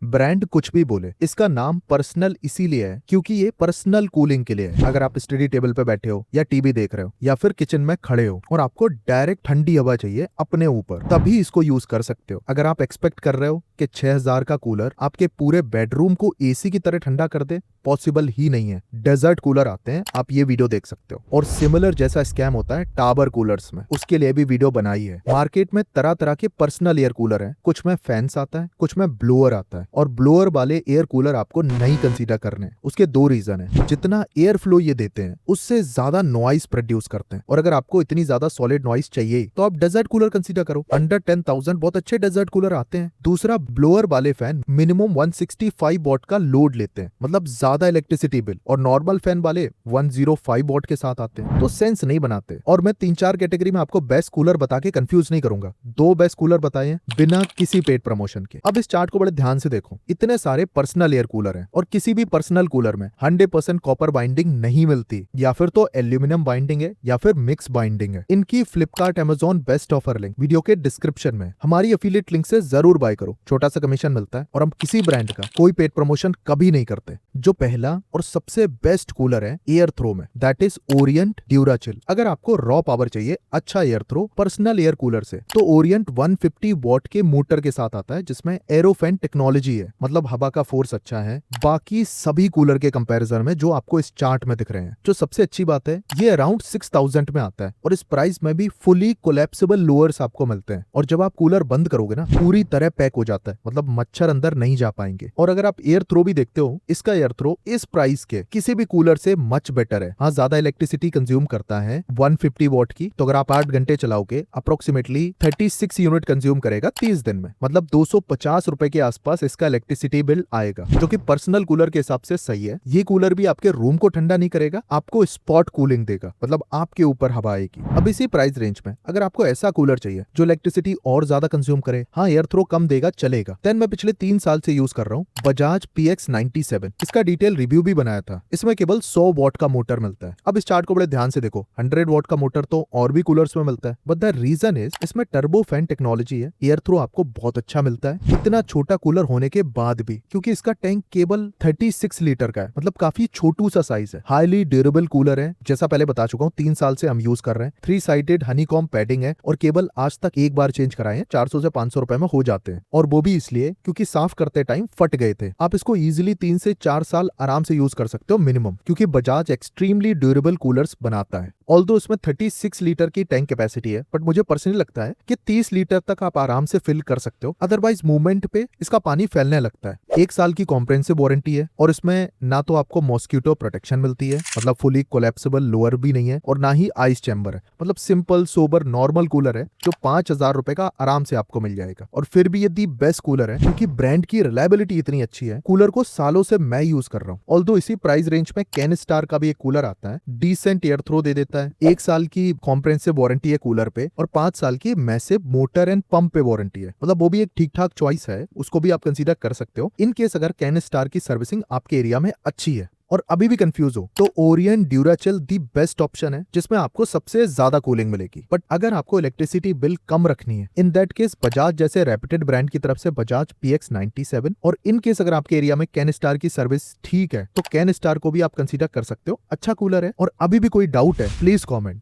Brand कुछ भी बोले, इसका नाम पर्सनल इसीलिए है क्योंकि ये पर्सनल कूलिंग के लिए है। अगर आप स्टडी टेबल पे बैठे हो या टीवी देख रहे हो या फिर किचन में खड़े हो और आपको डायरेक्ट ठंडी हवा चाहिए अपने ऊपर, तभी इसको यूज कर सकते हो। अगर आप एक्सपेक्ट कर रहे हो कि 6000 का कूलर आपके पूरे बेडरूम को एसी की तरह ठंडा कर दे, पॉसिबल ही नहीं है। डेजर्ट कूलर आते हैं, आप ये वीडियो देख सकते हो। और सिमिलर जैसा स्कैम होता है टावर कूलर्स में, उसके लिए भी वीडियो बनाई है। मार्केट में तरह तरह के पर्सनल एयर कूलर हैं, कुछ में फैंस आता है, कुछ में ब्लोअर आता है। और ब्लोअर वाले एयर कूलर आपको नहीं कंसीडर करने। उसके दो रीजन है। जितना एयर फ्लो ये देते हैं उससे ज्यादा नॉइस प्रोड्यूस करते हैं, और अगर आपको इतनी ज्यादा सॉलिड नॉइस चाहिए तो आप डेजर्ट कूलर कंसीडर करो। अंडर 10,000 बहुत अच्छे डेजर्ट कूलर आते हैं। दूसरा, ब्लोअर वाले फैन मिनिमम 165 वॉट का लोड लेते हैं, मतलब ज्यादा इलेक्ट्रिसिटी बिल, और नॉर्मल फैन वाले 105 वॉट के साथ आते हैं, तो सेंस नहीं बनाते। और मैं 3-4 कैटेगरी में आपको बेस्ट कूलर बता के कंफ्यूज नहीं करूंगा। 2 बेस्ट कूलर बताए हैं बिना किसी पेड प्रमोशन के। अब इस चार्ट को बड़े ध्यान से देखो। इतने सारे पर्सनल एयर कूलर हैं, और किसी भी पर्सनल कूलर में 100% कॉपर बाइंडिंग नहीं मिलती, या फिर तो एल्यूमिनियम बाइंडिंग है या फिर मिक्स बाइंडिंग है। इनकी Flipkart, Amazon best offer link video के डिस्क्रिप्शन में, हमारी एफिलिएट लिंक से जरूर बाय करो। छोटा सा कमीशन मिलता है, और हम किसी ब्रांड का कोई पेड प्रमोशन कभी नहीं करते। जो पहला और सबसे बेस्ट कूलर है एयर थ्रो में, दैट इज ओरिएंट ड्यूराचिल। अगर आपको रॉ पावर चाहिए अच्छा air throw personal air cooler से, तो ओरिएंट 150 वॉट के मोटर के साथ आता है, जिसमें एरोफैन टेक्नोलॉजी है, मतलब हवा का फोर्स अच्छा है बाकी सभी कूलर के कंपैरिजन में जो आपको इस चार्ट में दिख रहे हैं। जो सबसे अच्छी बात है, ये अराउंड 6000 में आता है, और इस प्राइस में भी फुली कोलैप्सिबल लोअर्स आपको मिलते हैं। और जब आप कूलर बंद करोगे ना, पूरी तरह पैक हो जाता है, मतलब मच्छर अंदर नहीं जा पाएंगे। और अगर आप एयर थ्रो भी देखते हो, इसका एयर थ्रो इस प्राइस के किसी भी कूलर से मच बेटर है। हाँ, ज्यादा इलेक्ट्रिसिटी कंज्यूम करता है 150 वॉट की, तो अगर आप 8 घंटे चलाओगे अप्रोक्सीमेटली 36 यूनिट कंज्यूम करेगा 30 दिन में, मतलब 250 रुपए के आसपास इसका इलेक्ट्रिसिटी बिल आएगा, जो कि पर्सनल कूलर के हिसाब से सही है। ये कूलर भी आपके रूम को ठंडा नहीं करेगा, आपको स्पॉट कूलिंग देगा, मतलब आपके ऊपर हवा आएगी। अब इसी प्राइस रेंज में अगर आपको ऐसा कूलर चाहिए जो इलेक्ट्रिसिटी और ज्यादा कंज्यूम करे, हाँ एयर थ्रो कम देगा चलेगा, देन मैं पिछले 3 साल से यूज कर रहा हूँ बजाज PX97। इसका डिटेल रिव्यू भी बनाया था। इसमें केवल 100 वॉट का मोटर मिलता है। अब इस चार्ट को बड़े ध्यान से देखो। 100 वॉट का मोटर तो और भी कूलर्स में मिलता है, बट द रीजन इज इसमें टर्बो फैन टेक्नोलॉजी है। एयर थ्रो आपको बहुत अच्छा मिलता है इतना छोटा कूलर होने के बाद भी, क्योंकि इसका टैंक केवल 36 लीटर का है, मतलब काफी छोटू सा साइज है। हाईली ड्यूरेबल कूलर है, जैसा पहले बता चुका हूँ, 3 साल से हम यूज कर रहे हैं। 3 साइडेड हनीकॉम पैडिंग है, और केवल आज तक एक बार चेंज कराए हैं। 400 से 500 रुपए में हो जाते हैं, और वो भी इसलिए क्योंकि साफ करते टाइम फट गए थे। आप इसको इजिली 3 से 4 साल आराम से यूज कर सकते हो मिनिमम, क्योंकि बजाज एक्सट्रीमली ड्यूरेबल कूलर्स बनाता है। ऑल्दो इसमें 36 लीटर की टैंक कैपेसिटी है, बट मुझे पर्सनली लगता है कि 30 लीटर तक आप आराम से फिल कर सकते हो, अदरवाइज मूवमेंट पे इसका पानी फैलने लगता है। 1 साल की कॉम्प्रिहेंसिव वारंटी है, और इसमें ना तो आपको मॉस्किटो प्रोटेक्शन मिलती है, मतलब फुली कोलैप्सिबल लोअर भी नहीं है, और ना ही आइस चैम्बर है। मतलब सिंपल सोबर नॉर्मल कूलर है, जो 5000 रुपए का आराम से आपको मिल जाएगा। और फिर भी ये दी बेस्ट कूलर है, क्योंकि ब्रांड की रिलायबिलिटी इतनी अच्छी है। कूलर को सालों से मैं यूज कर रहा हूँ। ऑल्दो इसी प्राइस रेंज में कैनस्टार का भी एक कूलर आता है, डिसेंट एयर थ्रो दे देता है। 1 साल की कॉम्प्रिहेंसिव वारंटी है कूलर पे, और 5 साल की मैसिव मोटर एंड पंप पे वारंटी है, मतलब वो भी एक ठीक ठाक चॉइस है, उसको भी आप कंसीडर कर सकते हो इन केस अगर कैनस्टार की सर्विसिंग आपके एरिया में अच्छी है। और अभी भी कंफ्यूज हो तो ओरिएंट ड्यूराचिल दी बेस्ट ऑप्शन है, जिसमें आपको सबसे ज्यादा कूलिंग मिलेगी। बट अगर आपको इलेक्ट्रिसिटी बिल कम रखनी है, इन दैट केस बजाज जैसे रेप्यूटेड ब्रांड की तरफ से बजाज PX97, और इन केस अगर आपके एरिया में कैनस्टार की सर्विस ठीक है, तो कैनस्टार को भी आप कंसीडर कर सकते हो। अच्छा कूलर है। और अभी भी कोई डाउट है प्लीज कॉमेंट।